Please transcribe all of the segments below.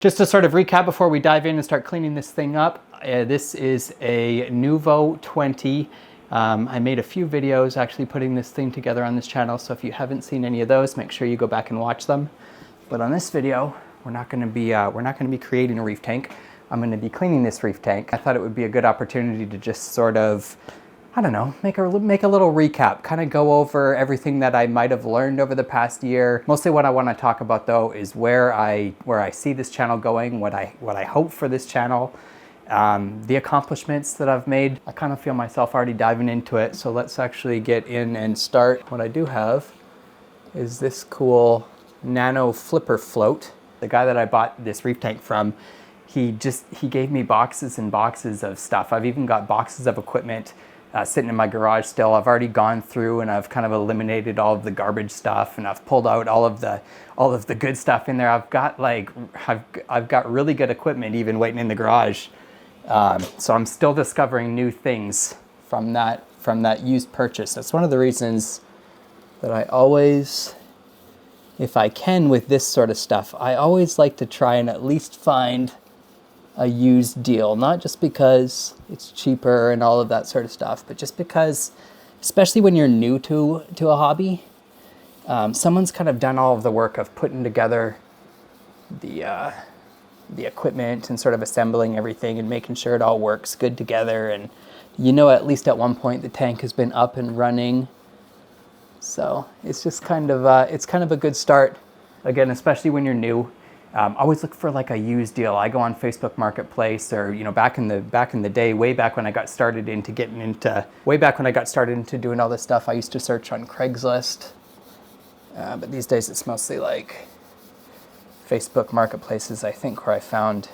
Just to sort of recap before we dive in and start cleaning this thing up, this is a Nuvo 20. I made a few videos actually putting this thing together on this channel, so if you haven't seen any of those, make sure you go back and watch them. But on this video, we're not going to be creating a reef tank. I'm going to be cleaning this reef tank. I thought it would be a good opportunity to just sort of, I don't know, make a little recap, kind of go over everything that I might have learned over the past year. Mostly what I want to talk about though is where I see this channel going, what I hope for this channel, the accomplishments that I've made. I kind of feel myself already diving into it, so let's actually get in and start. What I do have is this cool nano flipper float. The guy that I bought this reef tank from, he gave me boxes and boxes of stuff. I've even got boxes of equipment sitting in my garage still. I've already gone through and I've kind of eliminated all of the garbage stuff, and I've pulled out all of the good stuff in there. I've got really good equipment even waiting in the garage. So I'm still discovering new things from that used purchase. That's one of the reasons that I always, if I can with this sort of stuff, I always like to try and at least find a used deal, not just because it's cheaper and all of that sort of stuff, but just because, especially when you're new to a hobby, someone's kind of done all of the work of putting together the equipment and sort of assembling everything and making sure it all works good together, and at least at one point the tank has been up and running. So it's just kind of a good start, again, especially when you're new. Always look for like a used deal. I go on Facebook Marketplace, or back in the day, way back when I got started into doing all this stuff, I used to search on Craigslist. But these days it's mostly like Facebook Marketplaces, I think, where I found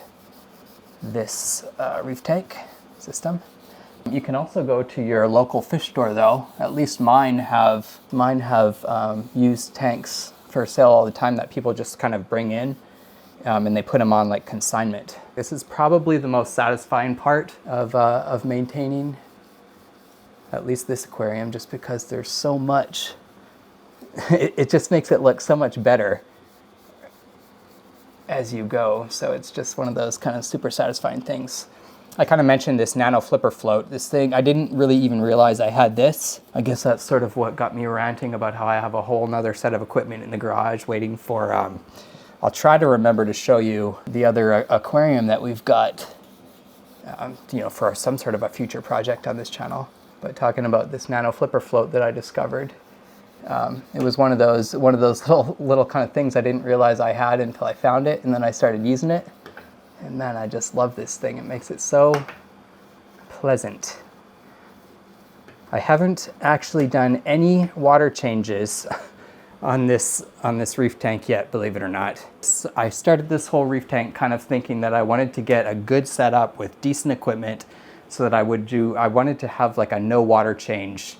this reef tank system. You can also go to your local fish store though. At least mine have used tanks for sale all the time that people just kind of bring in. And they put them on like consignment. This is probably the most satisfying part of maintaining at least this aquarium, just because there's so much. It just makes it look so much better as you go. So it's just one of those kind of super satisfying things. I kind of mentioned this nano flipper float. This thing, I didn't really even realize I had this. I guess that's sort of what got me ranting about how I have a whole nother set of equipment in the garage waiting for, I'll try to remember to show you the other aquarium that we've got, for some sort of a future project on this channel. But talking about this nano flipper float that I discovered, it was one of those little kind of things I didn't realize I had until I found it, and then I started using it, and man, I just love this thing. It makes it so pleasant. I haven't actually done any water changes on this reef tank yet, believe it or not. So I started this whole reef tank kind of thinking that I wanted to get a good setup with decent equipment, so that I wanted to have like a no water change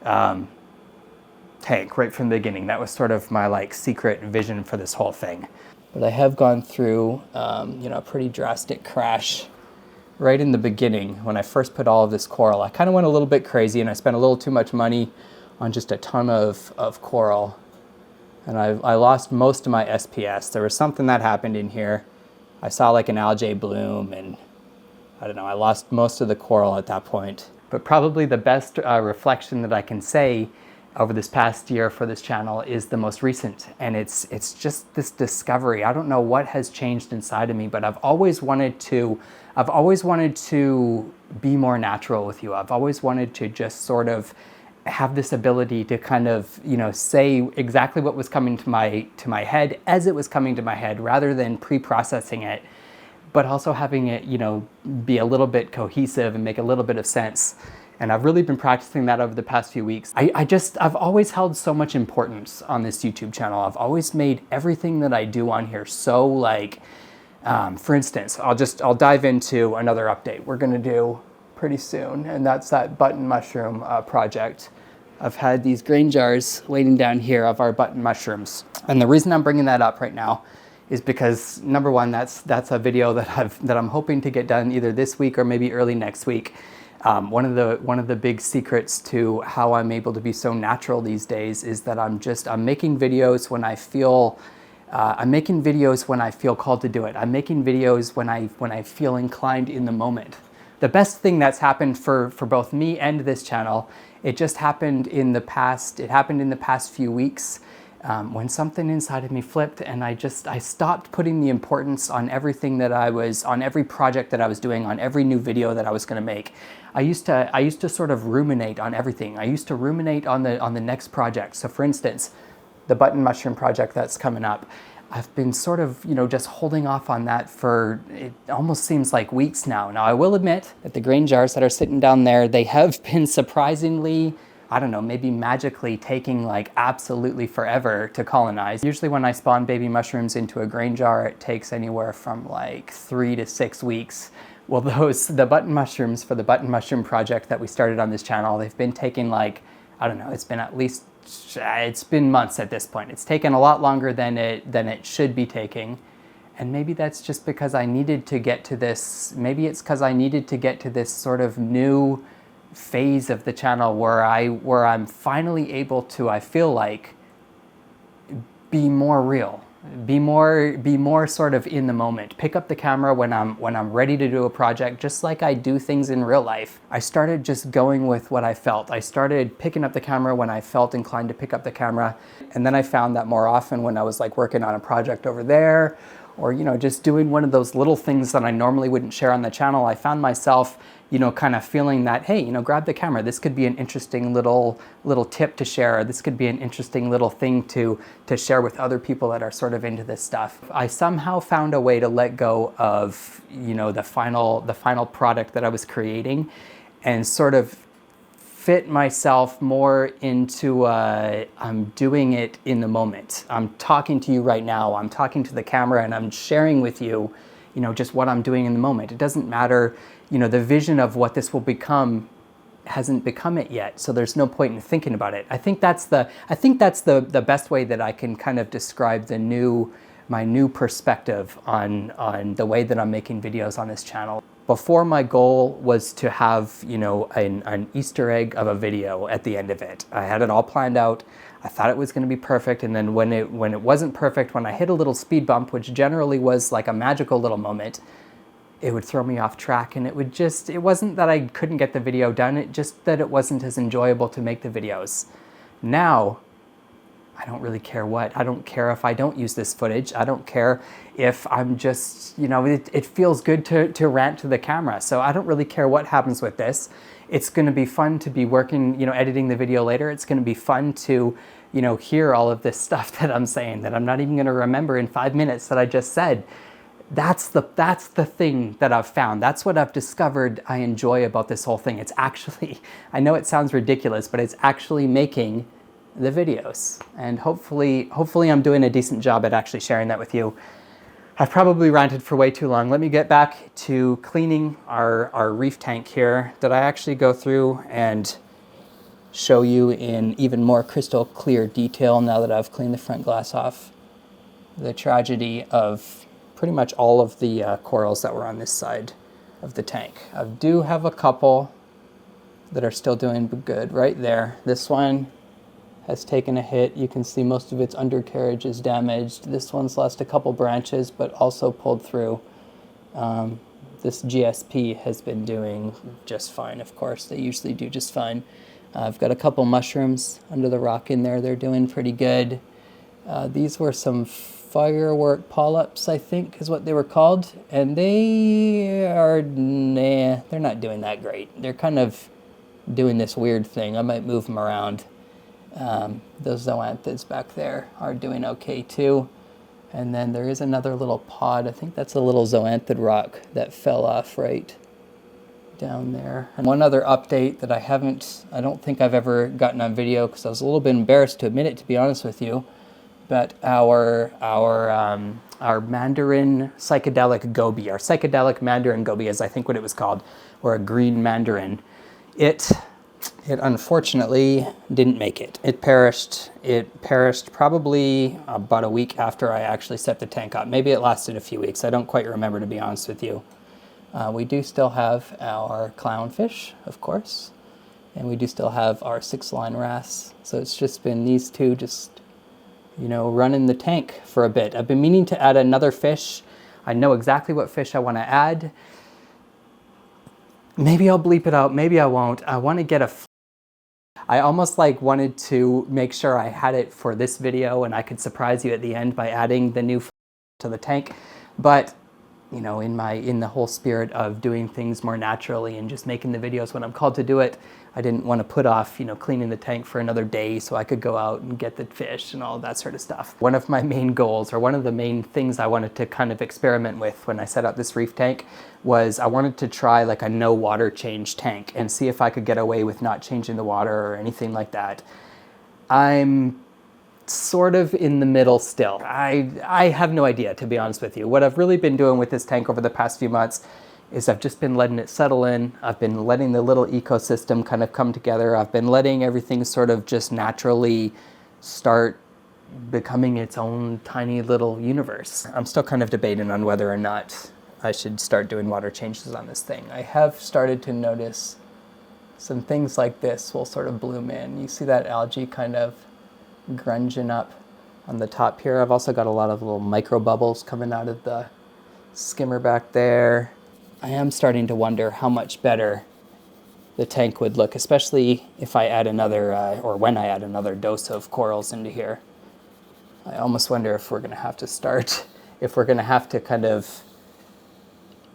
tank right from the beginning. That was sort of my like secret vision for this whole thing. But I have gone through a pretty drastic crash right in the beginning. When I first put all of this coral, I kind of went a little bit crazy and I spent a little too much money on just a ton of coral. And I lost most of my SPS. There was something that happened in here. I saw like an algae bloom, and I don't know, I lost most of the coral at that point. But probably the best reflection that I can say over this past year for this channel is the most recent. And it's just this discovery. I don't know what has changed inside of me, but I've always wanted to be more natural with you. I've always wanted to just sort of have this ability to kind of, say exactly what was coming to my head as it was coming to my head, rather than pre-processing it, but also having it, be a little bit cohesive and make a little bit of sense. And I've really been practicing that over the past few weeks. I've always held so much importance on this YouTube channel. I've always made everything that I do on here so like, for instance, I'll dive into another update we're gonna do pretty soon, and that's that button mushroom project. I've had these grain jars waiting down here of our button mushrooms, and the reason I'm bringing that up right now is because, number one, that's a video that I'm hoping to get done either this week or maybe early next week. One of the big secrets to how I'm able to be so natural these days is that I'm making videos when I feel I'm making videos when I feel called to do it. I'm making videos when I feel inclined in the moment. The best thing that's happened for both me and this channel, it just happened in the past. It happened in the past few weeks when something inside of me flipped, and I stopped putting the importance on everything that on every project that I was doing, on every new video that I was going to make. I used to sort of ruminate on everything. I used to ruminate on the next project. So for instance, the button mushroom project that's coming up, I've been sort of, just holding off on that for, it almost seems like weeks now. Now, I will admit that the grain jars that are sitting down there, they have been surprisingly, I don't know, maybe magically taking like absolutely forever to colonize. Usually when I spawn baby mushrooms into a grain jar, it takes anywhere from like 3 to 6 weeks. Well, the button mushrooms for the button mushroom project that we started on this channel, they've been taking like, I don't know, it's been months at this point. It's taken a lot longer than it should be taking. And maybe that's just because I needed to get to this, maybe it's because I needed to get to this sort of new phase of the channel where I'm finally able to, I feel like, be more real. Be more sort of in the moment. Pick up the camera when I'm ready to do a project, just like I do things in real life. I started just going with what I felt. I started picking up the camera when I felt inclined to pick up the camera. And then I found that more often when I was like working on a project over there, or just doing one of those little things that I normally wouldn't share on the channel, I found myself kind of feeling that, hey, grab the camera. This could be an interesting little tip to share. Or this could be an interesting little thing to share with other people that are sort of into this stuff. I somehow found a way to let go of, the final product that I was creating, and sort of fit myself more into I'm doing it in the moment. I'm talking to you right now. I'm talking to the camera, and I'm sharing with you, just what I'm doing in the moment. It doesn't matter, the vision of what this will become hasn't become it yet, so there's no point in thinking about it. I think that's the best way that I can kind of describe my new perspective on the way that I'm making videos on this channel. Before, my goal was to have, an Easter egg of a video at the end of it. I had it all planned out. I thought it was going to be perfect, and then when it wasn't perfect, when I hit a little speed bump, which generally was like a magical little moment, it would throw me off track, and it wasn't that I couldn't get the video done, it just that it wasn't as enjoyable to make the videos. Now, I don't really care what. I don't care if I don't use this footage. I don't care if I'm just, it feels good to rant to the camera. So I don't really care what happens with this. It's going to be fun to be working, editing the video later. It's going to be fun to, hear all of this stuff that I'm saying that I'm not even going to remember in 5 minutes that I just said. That's the thing that I've found. That's what I've discovered I enjoy about this whole thing. It's actually, I know it sounds ridiculous, but it's actually making the videos, and hopefully I'm doing a decent job at actually sharing that with you. I've probably ranted for way too long. Let me get back to cleaning our reef tank here, that I actually go through and show you in even more crystal clear detail now that I've cleaned the front glass off. The tragedy of pretty much all of the corals that were on this side of the tank. I do have a couple that are still doing good right there. This one has taken a hit. You can see most of its undercarriage is damaged. This one's lost a couple branches, but also pulled through. This GSP has been doing just fine, of course. They usually do just fine. I've got a couple mushrooms under the rock in there. They're doing pretty good. These were some firework polyps, I think is what they were called. And they're not doing that great. They're kind of doing this weird thing. I might move them around. Those zoanthids back there are doing okay too. And then there is another little pod. I think that's a little zoanthid rock that fell off right down there. And one other update that I don't think I've ever gotten on video, because I was a little bit embarrassed to admit it, to be honest with you. But our mandarin psychedelic goby, our psychedelic mandarin goby is I think what it was called, or a green mandarin. It unfortunately didn't make it. It perished. It perished probably about a week after I actually set the tank up. Maybe it lasted a few weeks. I don't quite remember, to be honest with you. We do still have our clownfish, of course, and we do still have our 6-line wrasse. So it's just been these two just, you know, running the tank for a bit. I've been meaning to add another fish. I know exactly what fish I want to add. Maybe I'll bleep it out, maybe I won't. I want to get a... I almost like wanted to make sure I had it for this video and I could surprise you at the end by adding the new to the tank. But, you know, in the whole spirit of doing things more naturally and just making the videos when I'm called to do it, I didn't want to put off, you know, cleaning the tank for another day so I could go out and get the fish and all that sort of stuff. One of my main goals, or one of the main things I wanted to kind of experiment with when I set up this reef tank, was I wanted to try like a no water change tank and see if I could get away with not changing the water or anything like that. I'm sort of in the middle still. I have no idea, to be honest with you. What I've really been doing with this tank over the past few months is I've just been letting it settle in. I've been letting the little ecosystem kind of come together. I've been letting everything sort of just naturally start becoming its own tiny little universe. I'm still kind of debating on whether or not I should start doing water changes on this thing. I have started to notice some things like this will sort of bloom in. You see that algae kind of grunging up on the top here. I've also got a lot of little micro bubbles coming out of the skimmer back there. I am starting to wonder how much better the tank would look, especially if I add another, or when I add another dose of corals into here. I almost wonder if we're going to have to start, if we're going to have to kind of,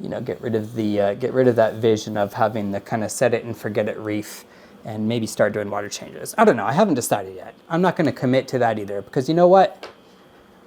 you know, get rid of that vision of having the kind of set it and forget it reef and maybe start doing water changes. I don't know. I haven't decided yet. I'm not going to commit to that either, because you know what?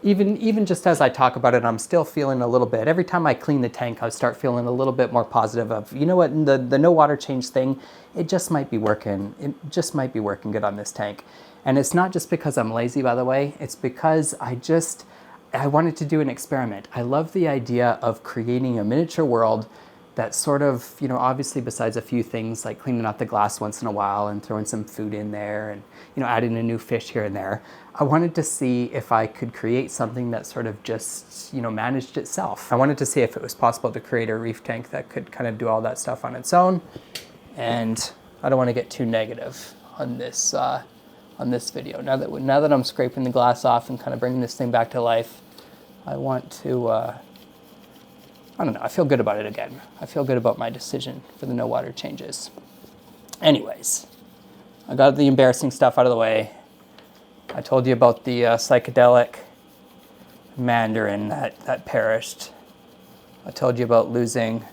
Even just as I talk about it, I'm still feeling a little bit, every time I clean the tank, I start feeling a little bit more positive of, you know what, the no water change thing, it just might be working. It just might be working good on this tank. And it's not just because I'm lazy, by the way. It's because I wanted to do an experiment. I love the idea of creating a miniature world that sort of, you know, obviously besides a few things like cleaning out the glass once in a while and throwing some food in there and, you know, adding a new fish here and there, I wanted to see if I could create something that sort of just, you know, managed itself. I wanted to see if it was possible to create a reef tank that could kind of do all that stuff on its own. And I don't want to get too negative on this video. Now that I'm scraping the glass off and kind of bringing this thing back to life, I want to, I don't know, I feel good about it again. I feel good about my decision for the no water changes. Anyways, I got the embarrassing stuff out of the way. I told you about the psychedelic mandarin that perished. I told you about losing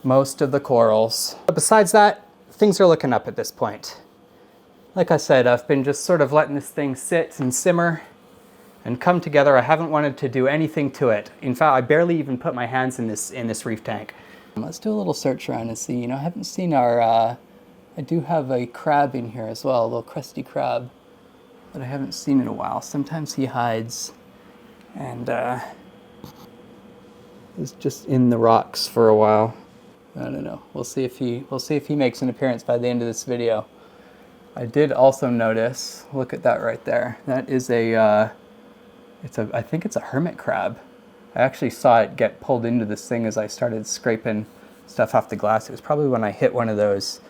most of the corals. But besides that, things are looking up at this point. Like I said, I've been just sort of letting this thing sit and simmer and come together. I haven't wanted to do anything to it. In fact, I barely even put my hands in this reef tank. Let's do a little search around and see. You know, I haven't seen our, I do have a crab in here as well, a little crusty crab that I haven't seen in a while. Sometimes he hides and is just in the rocks for a while. I don't know. We'll see if he makes an appearance by the end of this video. I did also notice, look at that right there. That is I think it's a hermit crab. I actually saw it get pulled into this thing as I started scraping stuff off the glass. It was probably when I hit one of those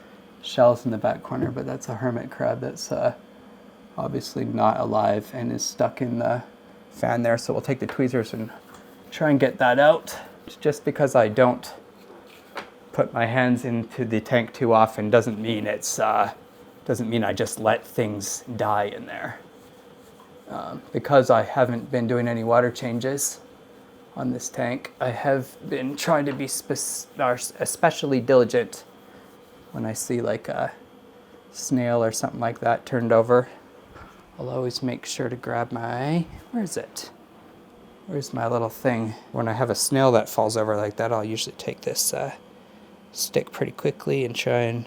shells in the back corner, but that's a hermit crab that's obviously not alive and is stuck in the fan there. So we'll take the tweezers and try and get that out. Just because I don't put my hands into the tank too often doesn't mean I just let things die in there. Because I haven't been doing any water changes on this tank, I have been trying to be especially diligent when I see like a snail or something like that turned over. I'll always make sure to grab my, where is it? Where's my little thing? When I have a snail that falls over like that, I'll usually take this stick pretty quickly and try and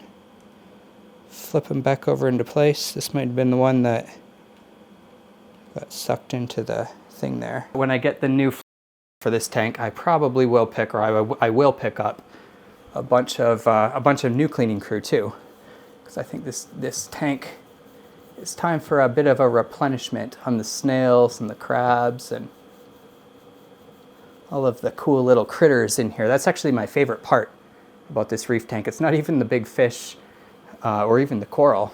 flip them back over into place. This might have been the one that got sucked into the thing there. When I get the new for this tank, I probably will pick, or I will pick up a bunch of new cleaning crew too, because I think this tank, it's time for a bit of a replenishment on the snails and the crabs and all of the cool little critters in here. That's actually my favorite part about this reef tank. It's not even the big fish or even the coral,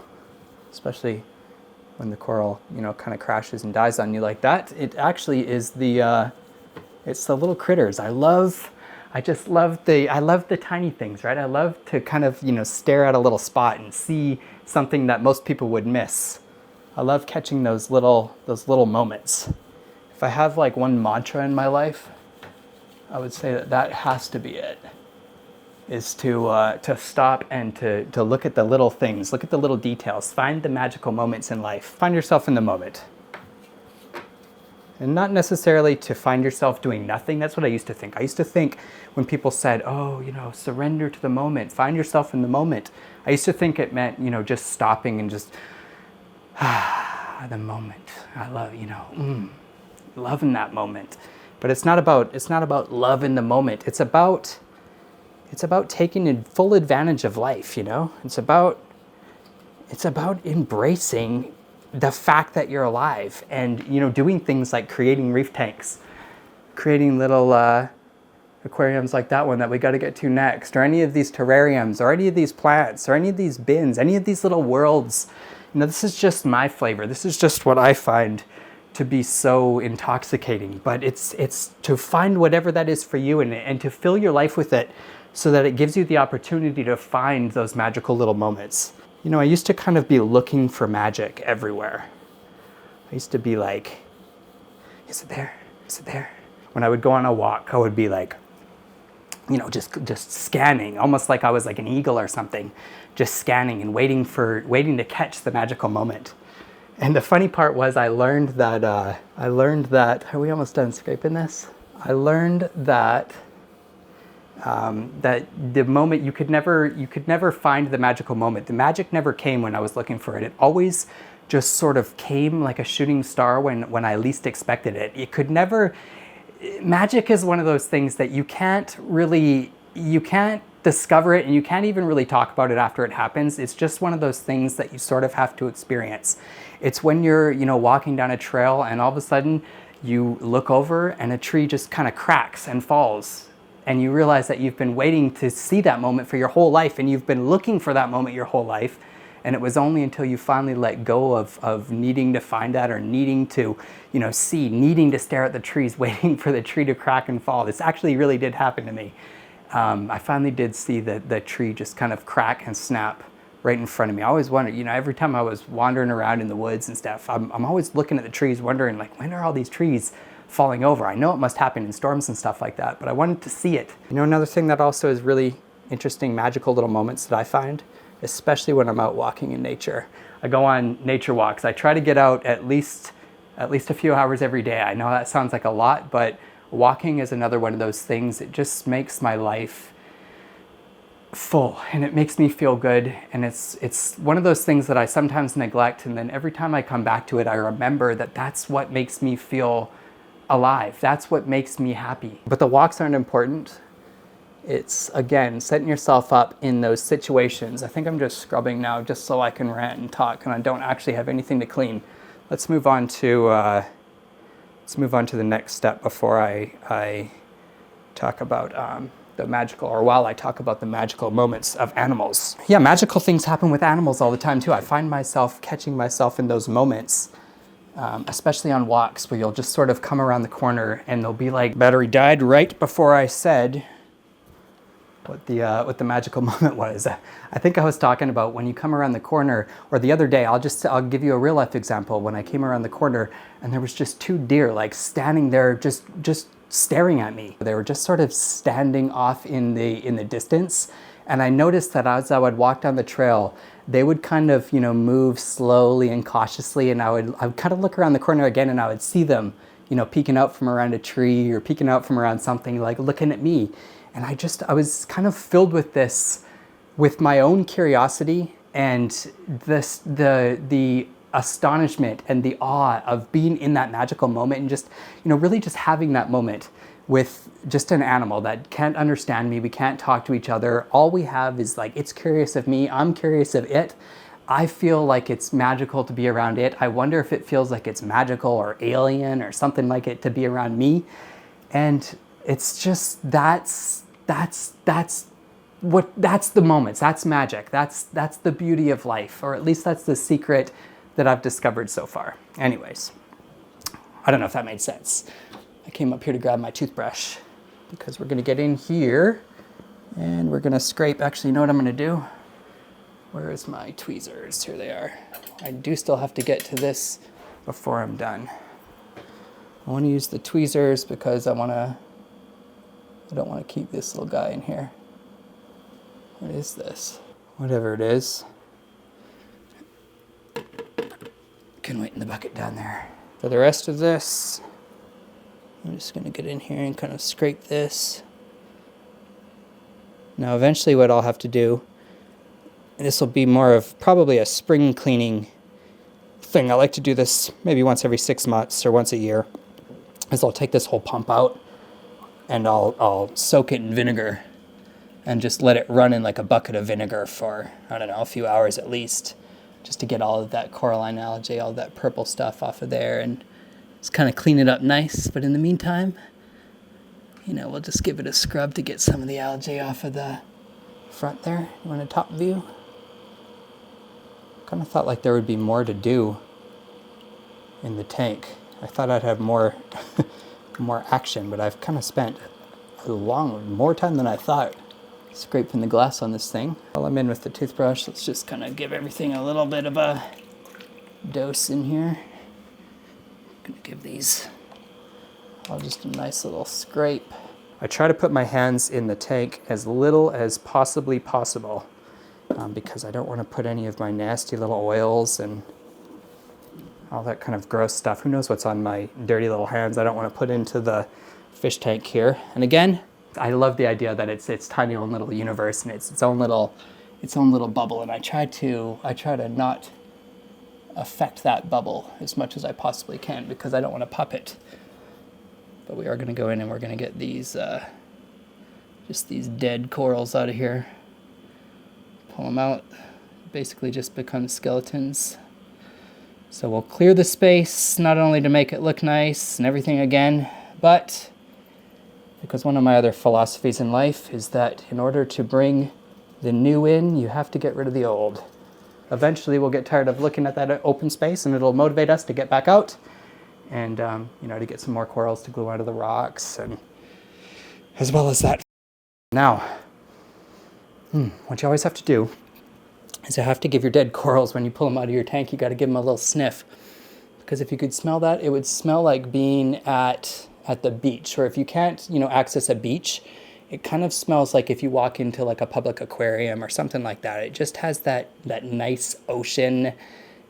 especially when the coral, you know, kind of crashes and dies on you like that. It actually is it's the little critters. I just love the tiny things, right? I love to kind of, you know, stare at a little spot and see something that most people would miss. I love catching those little moments. If I have like one mantra in my life, I would say that has to be it. Is to stop and to look at the little things, look at the little details, find the magical moments in life. Find yourself in the moment. And not necessarily to find yourself doing nothing. That's what I used to think. I used to think when people said, oh, you know, surrender to the moment, find yourself in the moment. I used to think it meant, you know, just stopping and just, the moment. I love, you know, loving that moment. But it's not about love in the moment. It's about taking full advantage of life, you know? It's about embracing the fact that you're alive and, you know, doing things like creating reef tanks, creating little aquariums like that one that we got to get to next, or any of these terrariums, or any of these plants, or any of these bins, any of these little worlds. You know, this is just my flavor. This is just what I find to be so intoxicating. But it's to find whatever that is for you and to fill your life with it so that it gives you the opportunity to find those magical little moments. You know, I used to kind of be looking for magic everywhere. I used to be like, is it there? Is it there? When I would go on a walk, I would be like, you know, just scanning, almost like I was like an eagle or something, just scanning and waiting to catch the magical moment. And the funny part was I learned that, are we almost done scraping this? I learned that that the moment, you could never find the magical moment. The magic never came when I was looking for it. It always just sort of came like a shooting star when I least expected it. It could never, magic is one of those things that you can't discover it, and you can't even really talk about it after it happens. It's just one of those things that you sort of have to experience. It's when you're, you know, walking down a trail and all of a sudden you look over and a tree just kind of cracks and falls. And you realize that you've been waiting to see that moment for your whole life, and you've been looking for that moment your whole life. And it was only until you finally let go of needing to find that, or needing to, you know, needing to stare at the trees, waiting for the tree to crack and fall. This actually really did happen to me. I finally did see the tree just kind of crack and snap right in front of me. I always wondered, you know, every time I was wandering around in the woods and stuff, I'm always looking at the trees wondering, like, when are all these trees falling over? I know it must happen in storms and stuff like that, but I wanted to see it. You know, another thing that also is really interesting, magical little moments that I find, especially when I'm out walking in nature. I go on nature walks. I try to get out at least a few hours every day. I know that sounds like a lot, but walking is another one of those things. It just makes my life full, and it makes me feel good. And it's one of those things that I sometimes neglect, and then every time I come back to it, I remember that that's what makes me feel alive. That's what makes me happy. But the walks aren't important. It's, again, setting yourself up in those situations. I think I'm just scrubbing now just so I can rant and talk, and I don't actually have anything to clean. Let's move on to the next step before I talk about the magical, or while I talk about the magical moments of animals. Yeah, magical things happen with animals all the time too. I find myself catching myself in those moments, especially on walks, where you'll just sort of come around the corner and they'll be like, battery died right before I said what the magical moment was. I think I was talking about when you come around the corner, or the other day, I'll give you a real life example. When I came around the corner and there was just two deer like standing there just staring at me. They were just sort of standing off in the distance. And I noticed that as I would walk down the trail, they would kind of, you know, move slowly and cautiously, and I would kind of look around the corner again, and I would see them, you know, peeking out from around a tree or peeking out from around something, like looking at me. And I was kind of filled with this, with my own curiosity and the astonishment and the awe of being in that magical moment, and just, you know, really just having that moment with just an animal that can't understand me. We can't talk to each other. All we have is like, it's curious of me, I'm curious of it. I feel like it's magical to be around it. I wonder if it feels like it's magical or alien or something like it to be around me. And it's just, that's the moments, that's magic. That's the beauty of life, or at least that's the secret that I've discovered so far. Anyways, I don't know if that made sense. I came up here to grab my toothbrush because we're gonna get in here and we're gonna scrape. Actually, you know what I'm gonna do? Where is my tweezers? Here they are. I do still have to get to this before I'm done. I wanna use the tweezers because I don't wanna keep this little guy in here. What is this? Whatever it is. Can wait in the bucket down there. For the rest of this, I'm just gonna get in here and kind of scrape this. Now eventually what I'll have to do, and this will be more of probably a spring cleaning thing. I like to do this maybe once every 6 months or once a year, is I'll take this whole pump out and I'll soak it in vinegar and just let it run in like a bucket of vinegar for, I don't know, a few hours at least, just to get all of that coralline algae, all that purple stuff off of there, and just kind of clean it up nice. But in the meantime, you know, we'll just give it a scrub to get some of the algae off of the front there. You want a top view? Kind of thought like there would be more to do in the tank. I thought I'd have more more action, but I've kind of spent more time than I thought scraping the glass on this thing. While I'm in with the toothbrush, let's just kind of give everything a little bit of a dose in here. I'm gonna give these all just a nice little scrape. I try to put my hands in the tank as little as possibly possible because I don't want to put any of my nasty little oils and all that kind of gross stuff. Who knows what's on my dirty little hands I don't want to put into the fish tank here. And again, I love the idea that it's tiny own little universe and it's its own little bubble, and I try to not affect that bubble as much as I possibly can because I don't want to pop it. But we are going to go in and we're going to get these just these dead corals out of here. Pull them out. Basically just become skeletons. So we'll clear the space not only to make it look nice and everything again, but because one of my other philosophies in life is that in order to bring the new in, you have to get rid of the old. Eventually we'll get tired of looking at that open space and it'll motivate us to get back out and you know, to get some more corals to glue onto the rocks, and as well as that. Now, what you always have to do is you have to give your dead corals, when you pull them out of your tank, you got to give them a little sniff, because if you could smell that, it would smell like being at the beach. Or if you can't, you know, access a beach, it kind of smells like if you walk into like a public aquarium or something like that. It just has that nice ocean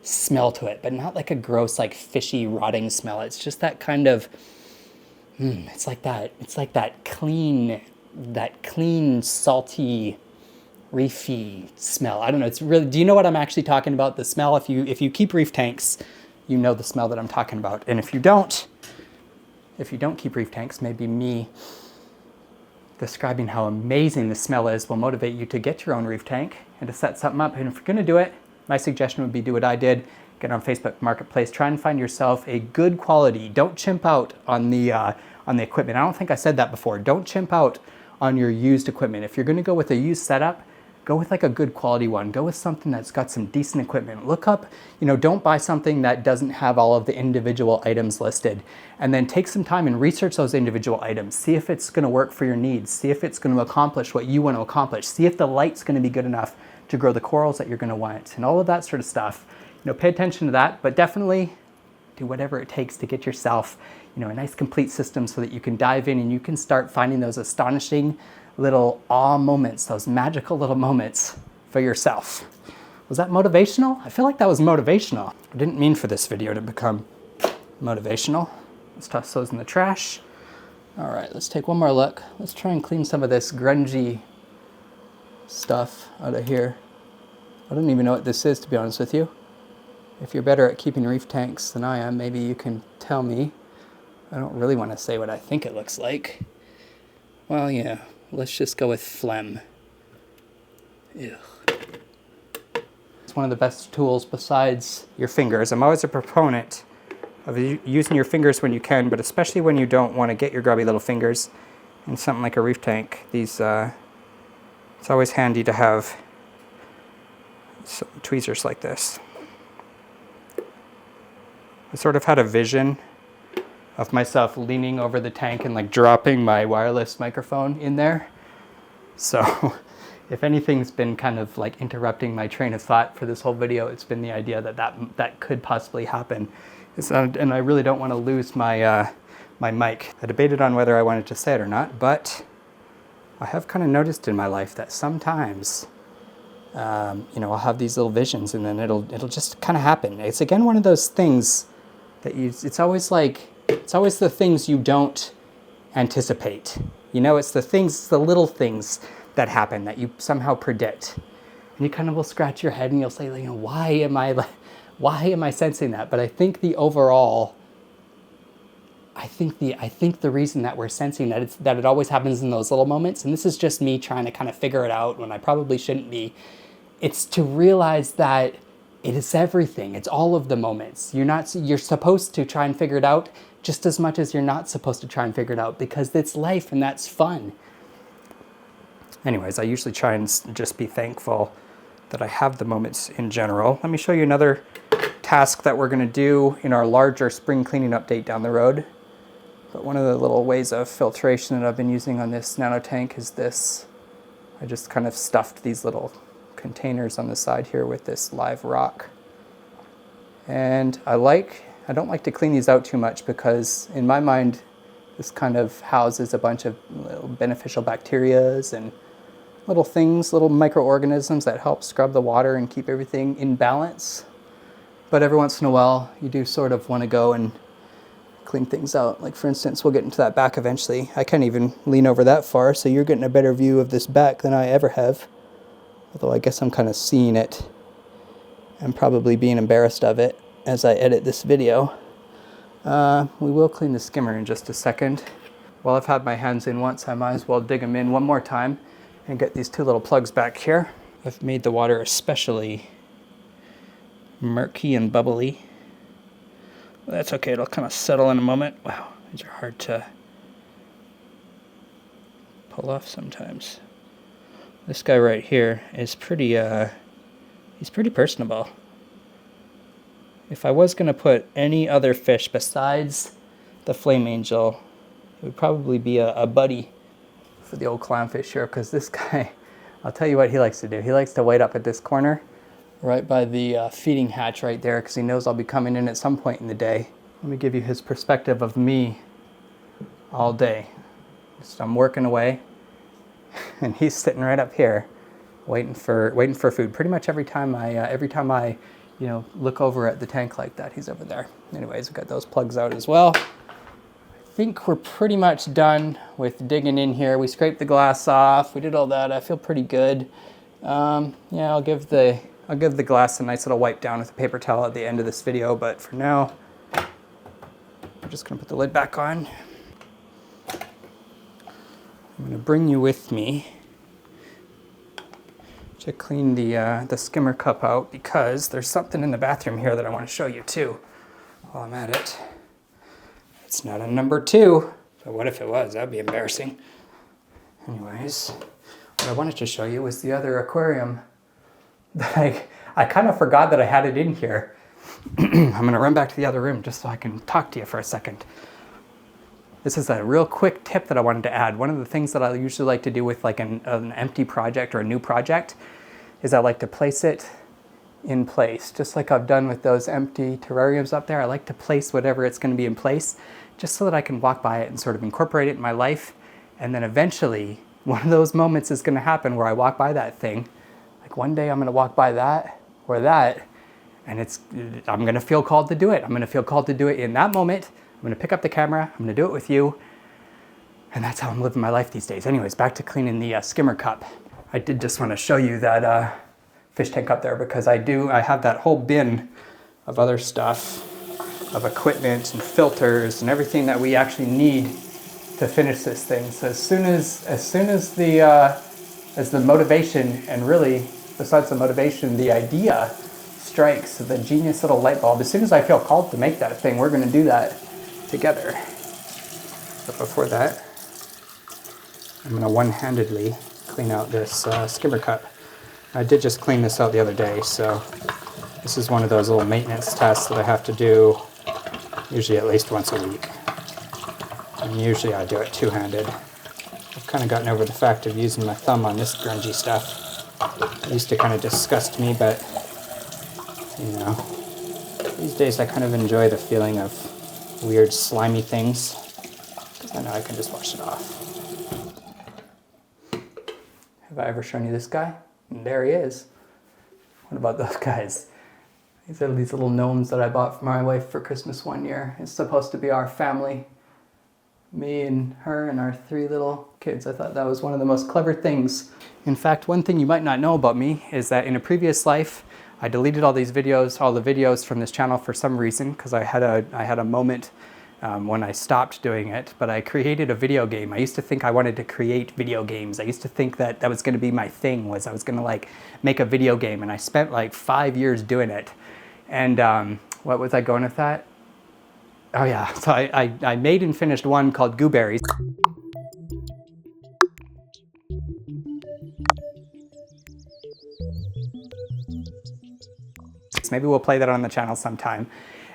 smell to it, but not like a gross, like fishy, rotting smell. It's just that kind of, it's like that clean, salty, reefy smell. I don't know. It's really, do you know what I'm actually talking about? The smell, if you keep reef tanks, you know the smell that I'm talking about. And if you don't keep reef tanks, maybe me describing how amazing the smell is will motivate you to get your own reef tank and to set something up. And if you're going to do it, my suggestion would be do what I did. Get on Facebook Marketplace. Try and find yourself a good quality. Don't chimp out on the equipment. I don't think I said that before. Don't chimp out on your used equipment. If you're going to go with a used setup, go with like a good quality one. Go with something that's got some decent equipment. Look up, you know, don't buy something that doesn't have all of the individual items listed. And then take some time and research those individual items. See if it's going to work for your needs. See if it's going to accomplish what you want to accomplish. See if the light's going to be good enough to grow the corals that you're going to want, and all of that sort of stuff. You know, pay attention to that, but definitely do whatever it takes to get yourself, you know, a nice complete system so that you can dive in and you can start finding those astonishing little awe moments, those magical little moments for yourself. Was that motivational? I feel like that was motivational. I didn't mean for this video to become motivational. Let's toss those in the trash. All right, let's take one more look. Let's try and clean some of this grungy stuff out of here. I don't even know what this is, to be honest with you. If you're better at keeping reef tanks than I am, maybe you can tell me. I don't really want to say what I think it looks like. Well, yeah, let's just go with phlegm. Ew. It's one of the best tools besides your fingers. I'm always a proponent of using your fingers when you can, but especially when you don't want to get your grubby little fingers in something like a reef tank. These, it's always handy to have some tweezers like this. I sort of had a vision of myself leaning over the tank and like dropping my wireless microphone in there. So if anything's been kind of like interrupting my train of thought for this whole video, it's been the idea that that could possibly happen. And I really don't want to lose my my mic. I debated on whether I wanted to say it or not, but I have kind of noticed in my life that sometimes, you know, I'll have these little visions and then it'll just kind of happen. It's again one of those things that it's always the things you don't anticipate. You know, it's the little things that happen that you somehow predict. And you kind of will scratch your head and you'll say, you know, why am I sensing that? But I think the overall, I think the reason that we're sensing that that it always happens in those little moments, and this is just me trying to kind of figure it out when I probably shouldn't be, it's to realize that it is everything. It's all of the moments. You're supposed to try and figure it out just as much as you're not supposed to try and figure it out, because it's life and that's fun. Anyways, I usually try and just be thankful that I have the moments in general. Let me show you another task that we're going to do in our larger spring cleaning update down the road. But one of the little ways of filtration that I've been using on this nano tank is this. I just kind of stuffed these little containers on the side here with this live rock. And I don't like to clean these out too much because in my mind, this kind of houses a bunch of little beneficial bacterias and little things, little microorganisms that help scrub the water and keep everything in balance. But every once in a while, you do sort of want to go and clean things out. Like for instance, we'll get into that back eventually. I can't even lean over that far, so you're getting a better view of this back than I ever have. Although I guess I'm kind of seeing it and probably being embarrassed of it as I edit this video. We will clean the skimmer in just a second. While I've had my hands in once, I might as well dig them in one more time and get these two little plugs back here. I've made the water especially murky and bubbly. Well, that's okay, it'll kind of settle in a moment. Wow, these are hard to pull off sometimes. This guy right here is pretty, he's pretty personable. If I was gonna put any other fish besides the flame angel, it would probably be a buddy for the old clownfish here, because this guy, I'll tell you what he likes to do. He likes to wait up at this corner, right by the feeding hatch right there, because he knows I'll be coming in at some point in the day. Let me give you his perspective of me all day. Just I'm working away, and he's sitting right up here, waiting for food. Pretty much every time I you know, look over at the tank like that, he's over there. Anyways, we've got those plugs out as well. I think we're pretty much done with digging in here. We scraped the glass off. We did all that. I feel pretty good. Yeah, I'll give the glass a nice little wipe down with a paper towel at the end of this video, but for now, I'm just gonna put the lid back on. I'm gonna bring you with me to clean the skimmer cup out, because there's something in the bathroom here that I want to show you too while I'm at it. It's not a number 2, but what if it was? That'd be embarrassing. Anyways, what I wanted to show you was the other aquarium that I kind of forgot that I had it in here. I'm gonna run back to the other room just so I can talk to you for a second. This is a real quick tip that I wanted to add. One of the things that I usually like to do with like an empty project or a new project is I like to place it in place. Just like I've done with those empty terrariums up there, I like to place whatever it's gonna be in place just so that I can walk by it and sort of incorporate it in my life. And then eventually, one of those moments is gonna happen where I walk by that thing. Like one day I'm gonna walk by that or that, and I'm gonna feel called to do it. I'm gonna feel called to do it in that moment. I'm gonna pick up the camera, I'm gonna do it with you, and that's how I'm living my life these days. Anyways, back to cleaning the skimmer cup. I did just wanna show you that fish tank up there, because I have that whole bin of other stuff, of equipment and filters and everything that we actually need to finish this thing. So as soon as the motivation, and really besides the motivation, the idea strikes, the genius little light bulb, as soon as I feel called to make that thing, we're gonna do that together. But before that, I'm gonna one-handedly clean out this skimmer cup. I did just clean this out the other day, so this is one of those little maintenance tests that I have to do usually at least once a week. And usually I do it two-handed. I've kind of gotten over the fact of using my thumb on this grungy stuff. It used to kind of disgust me, but, you know, these days I kind of enjoy the feeling of weird slimy things, because I know I can just wash it off. Have I ever shown you this guy? And there he is. What about those guys? These are these little gnomes that I bought for my wife for Christmas one year. It's supposed to be our family. Me and her and our 3 little kids. I thought that was one of the most clever things. In fact, one thing you might not know about me is that in a previous life, I deleted all the videos from this channel for some reason, because I had a moment when I stopped doing it, but I created a video game. I used to think I wanted to create video games. I used to think that that was going to be my thing, was I was going to like make a video game, and I spent like 5 years doing it. And what was I going with that? Oh yeah, so I made and finished one called Gooberries. Maybe we'll play that on the channel sometime.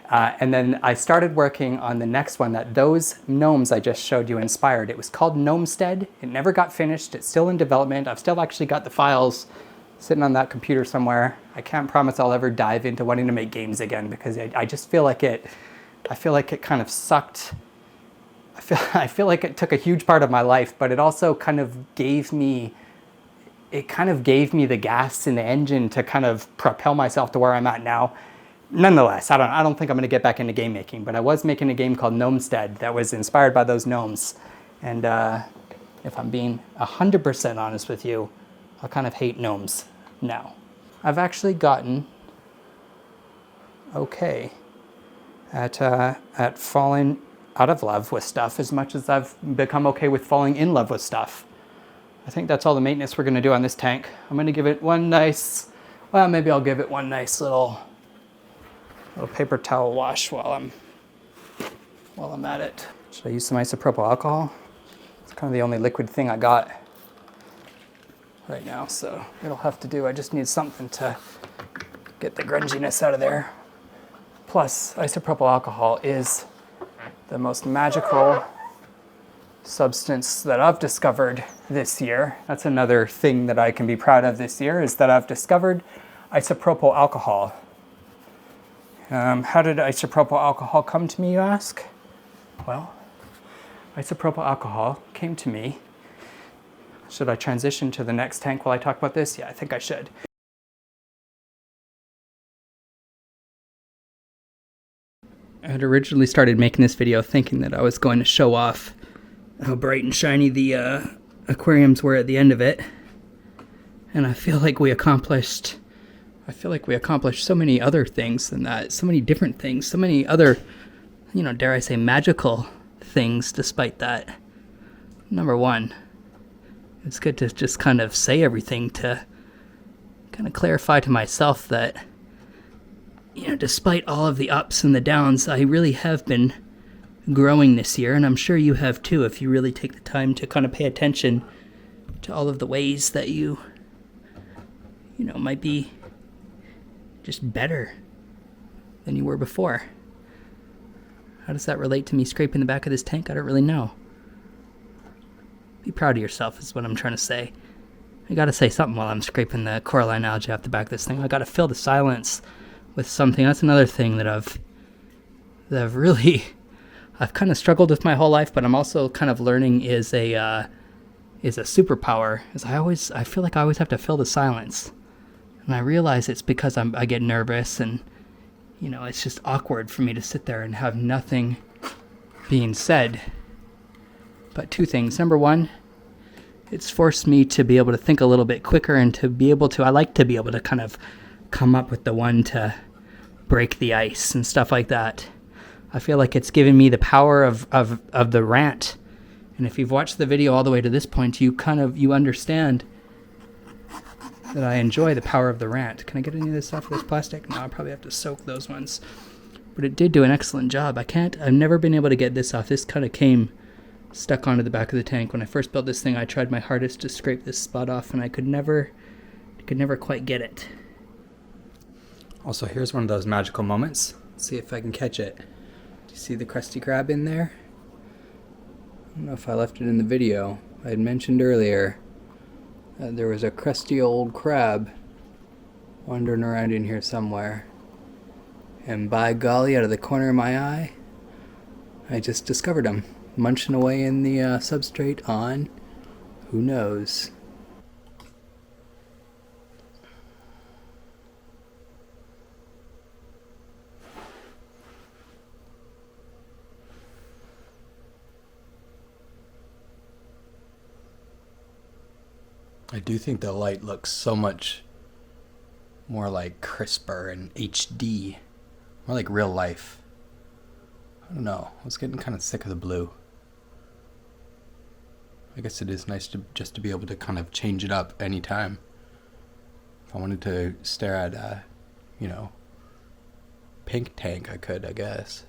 And then I started working on the next one that those gnomes I just showed you inspired. It was called Gnomestead. It never got finished. It's still in development. I've still actually got the files sitting on that computer somewhere. I can't promise I'll ever dive into wanting to make games again, because I just feel like it kind of sucked. I feel like it took a huge part of my life, but it also kind of gave me the gas in the engine to kind of propel myself to where I'm at now. Nonetheless, I don't think I'm going to get back into game making, but I was making a game called Gnomestead that was inspired by those gnomes. And if I'm being 100% honest with you, I kind of hate gnomes now. I've actually gotten okay at falling out of love with stuff as much as I've become okay with falling in love with stuff. I think that's all the maintenance we're going to do on this tank. I'm going to give it one nice, well, maybe I'll give it one nice little paper towel wash while I'm at it. Should I use some isopropyl alcohol? It's kind of the only liquid thing I got right now, so it'll have to do. I just need something to get the grunginess out of there. Plus, isopropyl alcohol is the most magical substance that I've discovered this year. That's another thing that I can be proud of this year, is that I've discovered isopropyl alcohol. How did isopropyl alcohol come to me, you ask? Well, isopropyl alcohol came to me. Should I transition to the next tank while I talk about this? Yeah, I think I should. I had originally started making this video thinking that I was going to show off how bright and shiny the aquariums were at the end of it. And I feel like we accomplished so many other things than that, so many different things, so many other, dare I say, magical things despite that. Number one, it's good to just kind of say everything to kind of clarify to myself that, despite all of the ups and the downs, I really have been growing this year, and I'm sure you have too, if you really take the time to kind of pay attention to all of the ways that you might be just better than you were before. How does that relate to me scraping the back of this tank? I don't really know. Be proud of yourself is what I'm trying to say. I gotta say something while I'm scraping the coralline algae off the back of this thing. I gotta fill the silence with something. That's another thing that I've kind of struggled with my whole life, but I'm also kind of learning is a superpower. I feel like I always have to fill the silence. And I realize it's because I get nervous, and it's just awkward for me to sit there and have nothing being said. But 2 things. Number 1, it's forced me to be able to think a little bit quicker, and I like to be able to kind of come up with the one to break the ice and stuff like that. I feel like it's given me the power of the rant. And if you've watched the video all the way to this point, you understand that I enjoy the power of the rant. Can I get any of this off of this plastic? No, I'll probably have to soak those ones. But it did do an excellent job. I've never been able to get this off. This kind of came stuck onto the back of the tank. When I first built this thing, I tried my hardest to scrape this spot off, and I could never quite get it. Also, here's one of those magical moments. Let's see if I can catch it. Do you See the Krusty Krab in there? I don't know if I left it in the video. I had mentioned earlier that there was a crusty old crab wandering around in here somewhere. And by golly, out of the corner of my eye, I just discovered him, munching away in the substrate on who knows. I do think the light looks so much more like crisper and HD, more like real life. I don't know, I was getting kind of sick of the blue. I guess it is nice to be able to kind of change it up anytime. If I wanted to stare at pink tank, I could, I guess.